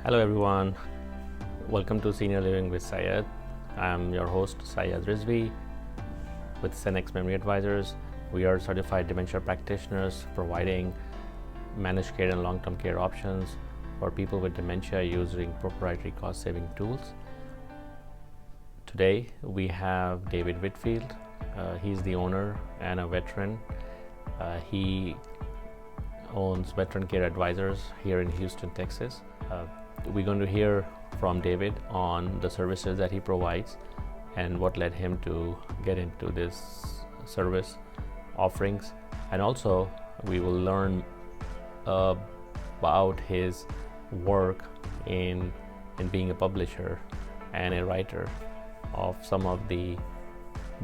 Hello everyone, welcome to Senior Living with Syed. I'm your host Syed Rizvi with Senex Memory Advisors. We are certified dementia practitioners providing managed care and long-term care options for people with dementia using proprietary cost-saving tools. Today we have David Whitfield. He's the owner and a veteran. He owns Veteran Care Advisors here in Houston, Texas. We're going to hear from David on the services that he provides and what led him to get into this service offerings, and also we will learn about his work in being a publisher and a writer of some of the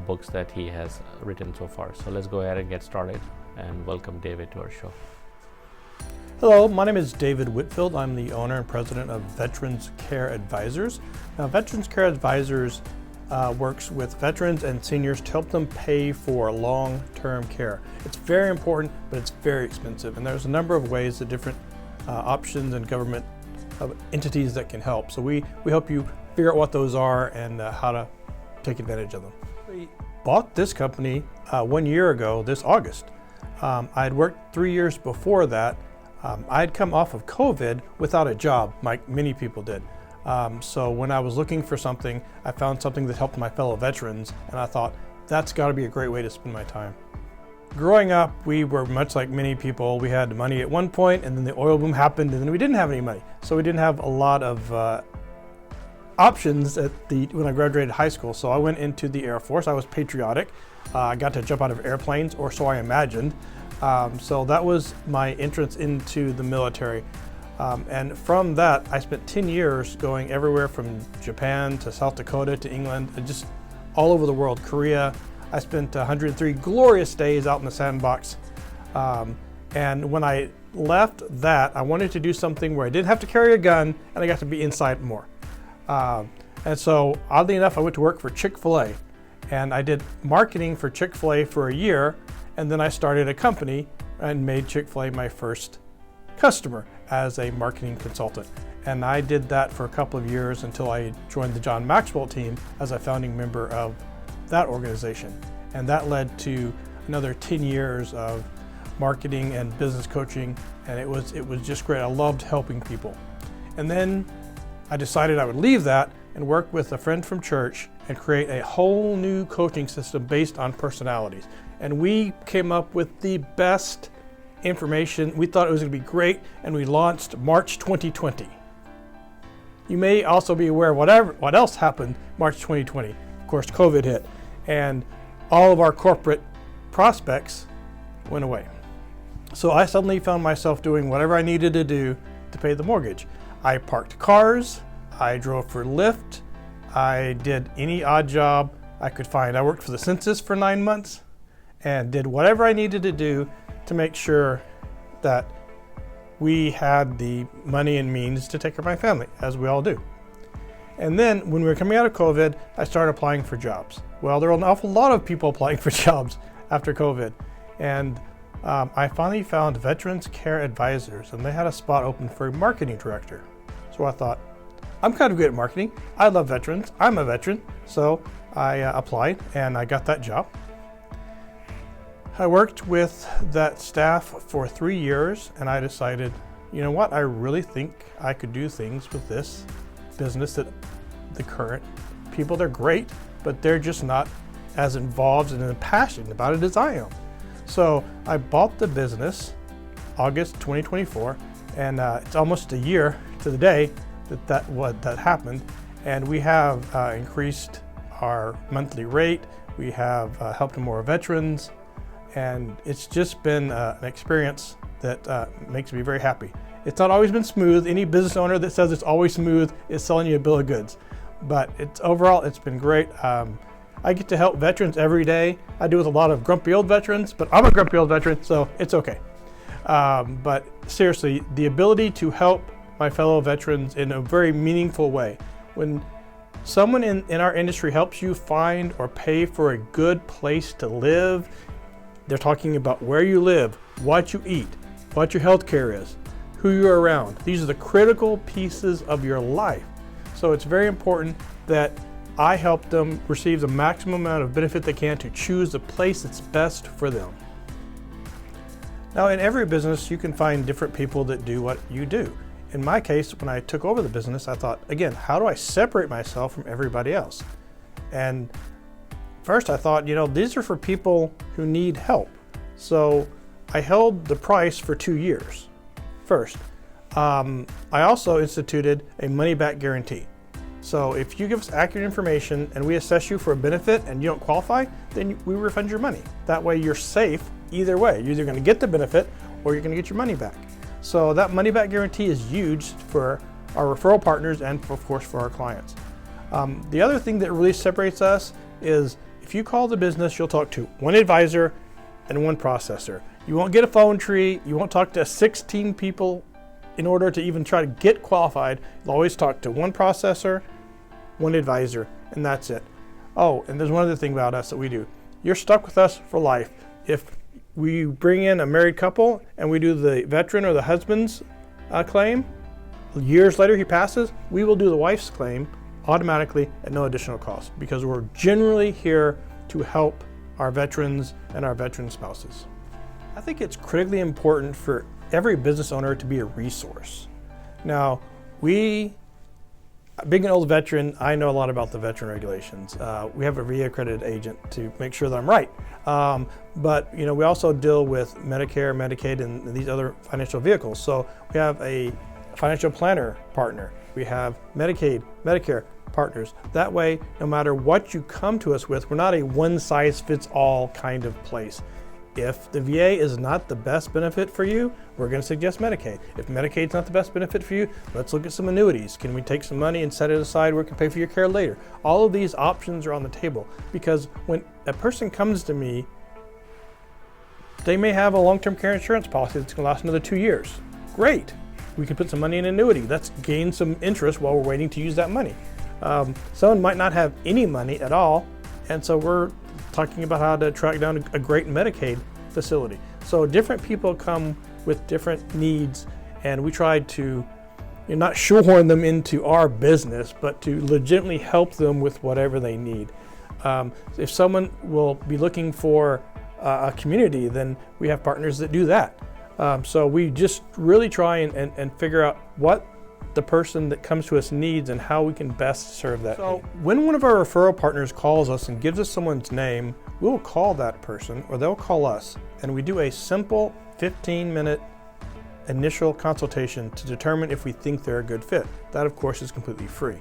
books that he has written so far. So let's go ahead and get started and welcome David to our show. Hello, my name is David Whitfield. I'm the owner and president of Veterans Care Advisors. Now, Veterans Care Advisors works with veterans and seniors to help them pay for long-term care. It's very important, but it's very expensive. And there's a number of ways that different options and government entities that can help. So we help you figure out what those are and how to take advantage of them. We bought this company 1 year ago, this August. I had worked 3 years before that. I had come off of COVID without a job, like many people did. So when I was looking for something, I found something that helped my fellow veterans, and I thought, that's got to be a great way to spend my time. Growing up, we were much like many people. We had money at one point, and then the oil boom happened, and then we didn't have any money. So we didn't have a lot of options when I graduated high school. So I went into the Air Force. I was patriotic. I got to jump out of airplanes, or so I imagined. So that was my entrance into the military. And from that, I spent 10 years going everywhere from Japan to South Dakota to England, and just all over the world, Korea. I spent 103 glorious days out in the sandbox. And when I left that, I wanted to do something where I didn't have to carry a gun and I got to be inside more. And so oddly enough, I went to work for Chick-fil-A, and I did marketing for Chick-fil-A for a year. And then I started a company and made Chick-fil-A my first customer as a marketing consultant. And I did that for a couple of years until I joined the John Maxwell team as a founding member of that organization. And that led to another 10 years of marketing and business coaching. And it was just great. I loved helping people. And then I decided I would leave that and work with a friend from church and create a whole new coaching system based on personalities. And we came up with the best information. We thought it was going to be great, and we launched March 2020. You may also be aware of what else happened March 2020. Of course, COVID hit, and all of our corporate prospects went away. So I suddenly found myself doing whatever I needed to do to pay the mortgage. I parked cars, I drove for Lyft, I did any odd job I could find. I worked for the census for 9 months and did whatever I needed to do to make sure that we had the money and means to take care of my family, as we all do. And then when we were coming out of COVID, I started applying for jobs. Well, there were an awful lot of people applying for jobs after COVID. And I finally found Veterans Care Advisors, and they had a spot open for a marketing director. So I thought, I'm kind of good at marketing. I love veterans. I'm a veteran. So I applied and I got that job. I worked with that staff for 3 years, and I decided, you know what, I really think I could do things with this business that the current people, they're great, but they're just not as involved and passionate about it as I am. So I bought the business August 2024, and it's almost a year to the day that happened, and we have increased our monthly rate. We have helped more veterans. And it's just been an experience that makes me very happy. It's not always been smooth. Any business owner that says it's always smooth is selling you a bill of goods. But overall, it's been great. I get to help veterans every day. I do with a lot of grumpy old veterans, but I'm a grumpy old veteran, so it's okay. But seriously, the ability to help my fellow veterans in a very meaningful way. When someone in our industry helps you find or pay for a good place to live, they're talking about where you live, what you eat, what your health care is, who you're around. These are the critical pieces of your life. So it's very important that I help them receive the maximum amount of benefit they can to choose the place that's best for them. Now, in every business, you can find different people that do what you do. In my case, when I took over the business, I thought, again, how do I separate myself from everybody else? And first I thought, these are for people who need help. So I held the price for 2 years first. I also instituted a money-back guarantee. So if you give us accurate information and we assess you for a benefit and you don't qualify, then we refund your money. That way you're safe either way. You're either going to get the benefit or you're going to get your money back. So that money-back guarantee is huge for our referral partners and, of course, for our clients. The other thing that really separates us is if you call the business, you'll talk to one advisor and one processor. You won't get a phone tree. You won't talk to 16 people in order to even try to get qualified. You'll always talk to one processor, one advisor, and that's it. Oh, and there's one other thing about us that we do. You're stuck with us for life. If we bring in a married couple and we do the veteran or the husband's claim, years later he passes, we will do the wife's claim automatically at no additional cost because we're generally here to help our veterans and our veteran spouses. I think it's critically important for every business owner to be a resource. Now, being an old veteran, I know a lot about the veteran regulations. We have a VA accredited agent to make sure that I'm right. But we also deal with Medicare, Medicaid, and these other financial vehicles. So we have a financial planner partner. We have Medicaid, Medicare partners. That way, no matter what you come to us with, we're not a one-size-fits-all kind of place. If the VA is not the best benefit for you, we're going to suggest Medicaid. If Medicaid's not the best benefit for you, let's look at some annuities. Can we take some money and set it aside where we can pay for your care later? All of these options are on the table because when a person comes to me, they may have a long-term care insurance policy that's going to last another 2 years. Great. We can put some money in an annuity. Let's gain some interest while we're waiting to use that money. Someone might not have any money at all, and so we're talking about how to track down a great Medicaid facility. So different people come with different needs, and we try to not shoehorn them into our business, but to legitimately help them with whatever they need. If someone will be looking for a community, then we have partners that do that. So we just really try and figure out what the person that comes to us needs and how we can best serve that need. When one of our referral partners calls us and gives us someone's name, we'll call that person or they'll call us, and we do a simple 15-minute initial consultation to determine if we think they're a good fit. That, of course, is completely free.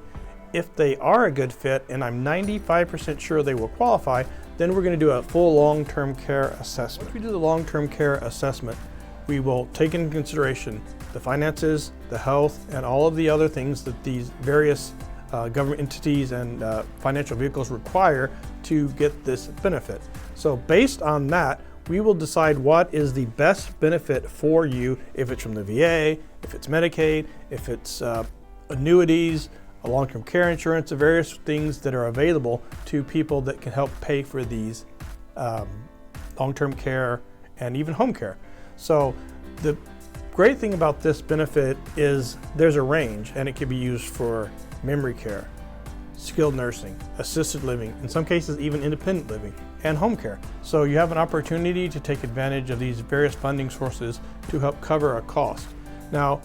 If they are a good fit and I'm 95% sure they will qualify, then we're going to do a full long-term care assessment. Once we do the long-term care assessment, we will take into consideration the finances, the health, and all of the other things that these various government entities and financial vehicles require to get this benefit. So based on that, we will decide what is the best benefit for you, if it's from the VA, if it's Medicaid, if it's annuities, a long-term care insurance, the various things that are available to people that can help pay for these long-term care and even home care. So the great thing about this benefit is there's a range, and it can be used for memory care, skilled nursing, assisted living, in some cases even independent living, and home care. So you have an opportunity to take advantage of these various funding sources to help cover a cost. Now,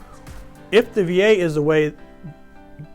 if the VA is the way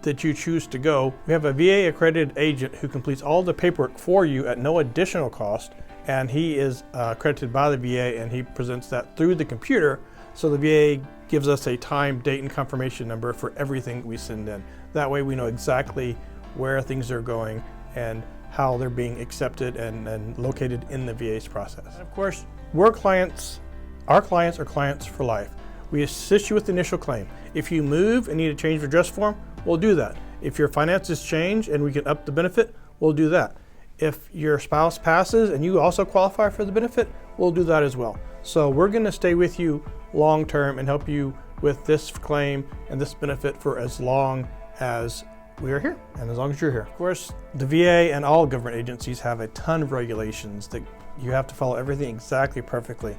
that you choose to go, we have a VA accredited agent who completes all the paperwork for you at no additional cost, and he is accredited by the VA, and he presents that through the computer. So the VA gives us a time, date, and confirmation number for everything we send in. That way we know exactly where things are going and how they're being accepted and located in the VA's process. And of course, our clients are clients for life. We assist you with the initial claim. If you move and need a change of address form, we'll do that. If your finances change and we can up the benefit, we'll do that. If your spouse passes and you also qualify for the benefit, we'll do that as well. So we're going to stay with you long term and help you with this claim and this benefit for as long as we are here and as long as you're here. Of course, the VA and all government agencies have a ton of regulations that you have to follow everything exactly perfectly.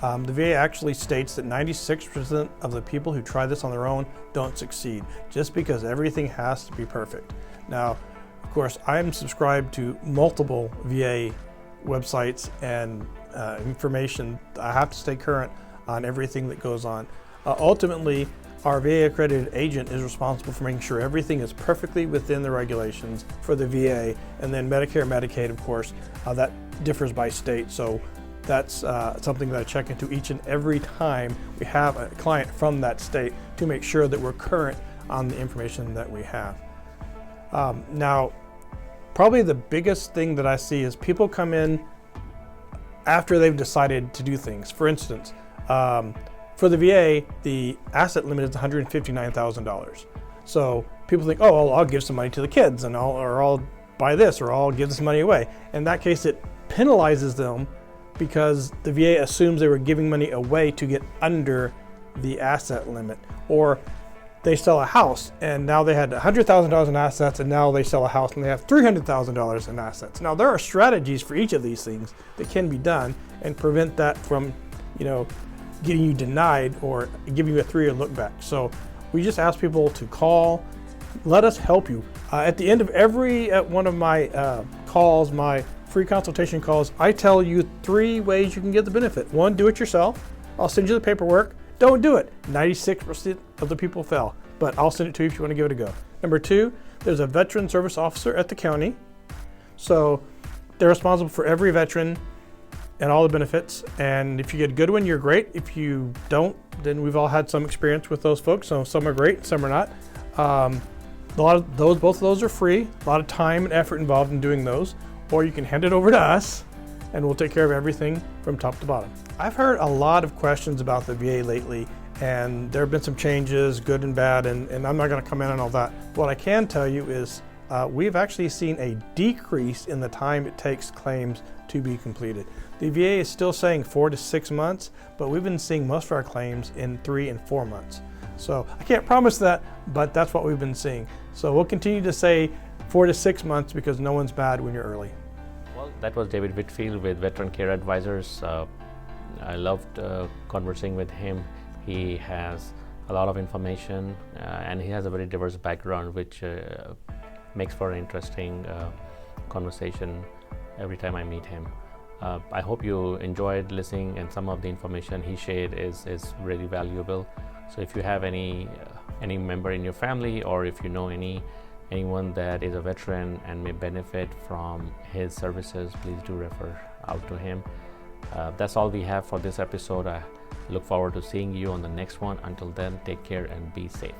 The VA actually states that 96% of the people who try this on their own don't succeed, just because everything has to be perfect. Now, of course, I'm subscribed to multiple VA websites and information. I have to stay current on everything that goes on. Ultimately, our VA accredited agent is responsible for making sure everything is perfectly within the regulations for the VA, and then Medicare, Medicaid, of course, that differs by state. So that's something that I check into each and every time we have a client from that state to make sure that we're current on the information that we have. Now, probably the biggest thing that I see is people come in after they've decided to do things. For instance, for the VA, the asset limit is $159,000. So people think, oh, well, I'll give some money to the kids, and I'll buy this, or I'll give this money away. In that case, it penalizes them because the VA assumes they were giving money away to get under the asset limit. Or they sell a house and now they had $100,000 in assets, and now they sell a house and they have $300,000 in assets. Now there are strategies for each of these things that can be done and prevent that from, getting you denied or giving you a 3-year look back. So we just ask people to call, let us help you. At the end of every one of my calls, my free consultation calls, I tell you 3 ways you can get the benefit. 1, do it yourself. I'll send you the paperwork. Don't do it. 96% of the people fail, but I'll send it to you if you want to give it a go. Number 2, there's a veteran service officer at the county. So they're responsible for every veteran and all the benefits. And if you get a good one, you're great. If you don't, then we've all had some experience with those folks. So some are great, some are not. Both of those are free. A lot of time and effort involved in doing those. Or you can hand it over to us and we'll take care of everything from top to bottom. I've heard a lot of questions about the VA lately, and there have been some changes, good and bad, and I'm not going to comment on all that. What I can tell you is we've actually seen a decrease in the time it takes claims to be completed. The VA is still saying 4 to 6 months, but we've been seeing most of our claims in 3 and 4 months. So I can't promise that, but that's what we've been seeing. So we'll continue to say 4 to 6 months because no one's bad when you're early. Well, that was David Whitfield with Veteran Care Advisors. I loved conversing with him. He has a lot of information and he has a very diverse background, which makes for an interesting conversation every time I meet him. I hope you enjoyed listening, and some of the information he shared is really valuable. So if you have any member in your family, or if you know anyone that is a veteran and may benefit from his services, please do refer out to him. That's all we have for this episode. I look forward to seeing you on the next one. Until then, take care and be safe.